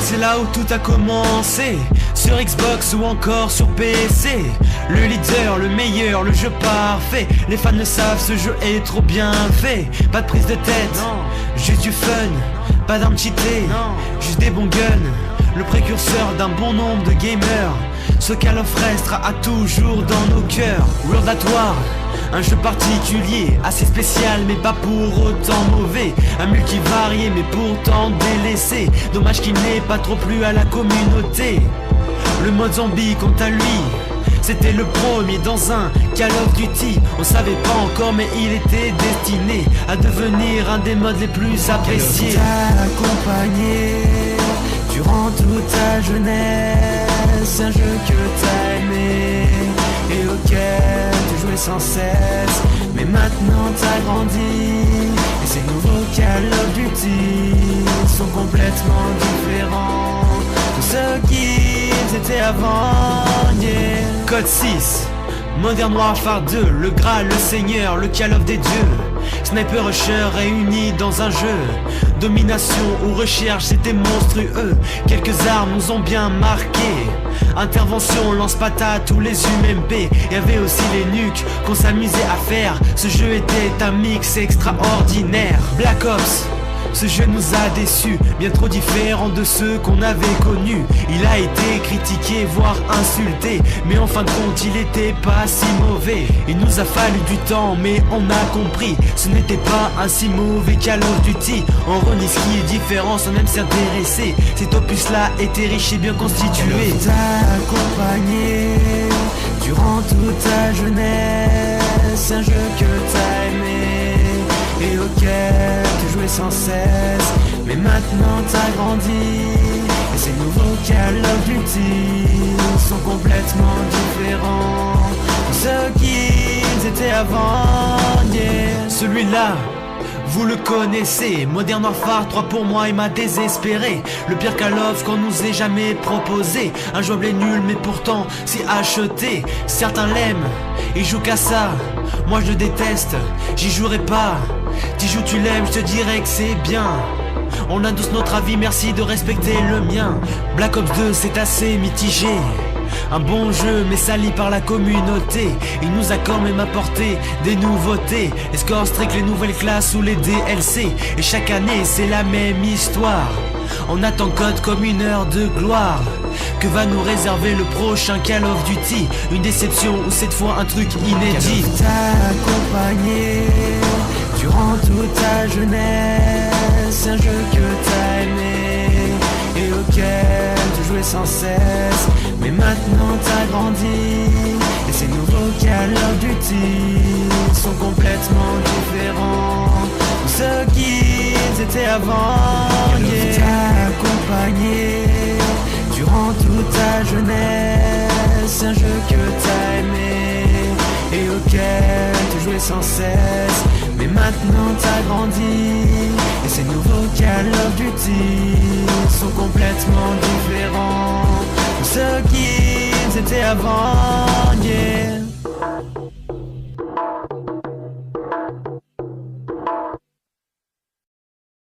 c'est là où tout a commencé. Sur Xbox ou encore sur PC. Le leader, le meilleur, le jeu parfait. Les fans le savent, ce jeu est trop bien fait. Pas de prise de tête, non. Juste du fun. Pas d'armes cheatées, non. Juste des bons guns. Le précurseur d'un bon nombre de gamers. Ce Call of restera à toujours dans nos cœurs. World at War, un jeu particulier, assez spécial mais pas pour autant mauvais. Un multivarié mais pourtant délaissé. Dommage qu'il n'ait pas trop plu à la communauté. Le mode zombie quant à lui, c'était le premier dans un Call of Duty. On savait pas encore mais il était destiné à devenir un des modes les plus appréciés. T'a accompagné durant toute ta jeunesse, un jeu que t'as aimé et auquel tu jouais sans cesse. Mais maintenant t'as grandi et ces nouveaux Call of Duty sont complètement différents de ceux qu'ils étaient avant, yeah. Code 6, Modern Warfare 2, le Graal, le Seigneur, le Call of des dieux. Sniper Rusher réunis dans un jeu. Domination ou recherche, c'était monstrueux. Quelques armes nous ont bien marqué. Intervention, lance-patate ou les UMP. Y'avait aussi les nukes qu'on s'amusait à faire. Ce jeu était un mix extraordinaire. Black Ops, ce jeu nous a déçus, bien trop différent de ceux qu'on avait connus. Il a été critiqué, voire insulté, mais en fin de compte il était pas si mauvais. Il nous a fallu du temps, mais on a compris, ce n'était pas un si mauvais Call of Duty. On renie ce qui est différent sans même s'y intéresser. Cet opus là était riche et bien constitué. T'a accompagné durant toute ta jeunesse, un jeu que t'as aimé et auquel tu jouais sans cesse. Mais maintenant t'as grandi et ces nouveaux Call of Duty sont complètement différents de ceux qu'ils étaient avant, yeah. Celui-là, vous le connaissez, Modern Warfare 3 pour moi il m'a désespéré. Le pire Call of qu'on nous ait jamais proposé. Injouable et nul mais pourtant c'est acheté. Certains l'aiment, ils jouent qu'à ça. Moi je le déteste, j'y jouerai pas. T'y joues, tu l'aimes, je te dirais que c'est bien. On a tous notre avis, merci de respecter le mien. Black Ops 2 c'est assez mitigé. Un bon jeu mais sali par la communauté. Il nous a quand même apporté des nouveautés. Les scores strict, les nouvelles classes ou les DLC. Et chaque année c'est la même histoire. On attend Code comme une heure de gloire. Que va nous réserver le prochain Call of Duty? Une déception ou cette fois un truc inédit? T'a accompagné durant toute ta jeunesse, un jeu que t'as aimé et auquel tu jouais sans cesse. Mais maintenant t'as grandi et ces nouveaux Call of Duty sont complètement différents de ceux qu'ils étaient avant, yeah. T'a accompagné durant toute ta jeunesse, un jeu que t'as aimé et auquel tu jouais sans cesse. Mais maintenant t'as grandi et ces nouveaux Call of Duty sont complètement différents de ceux qu'ils étaient avant, yeah.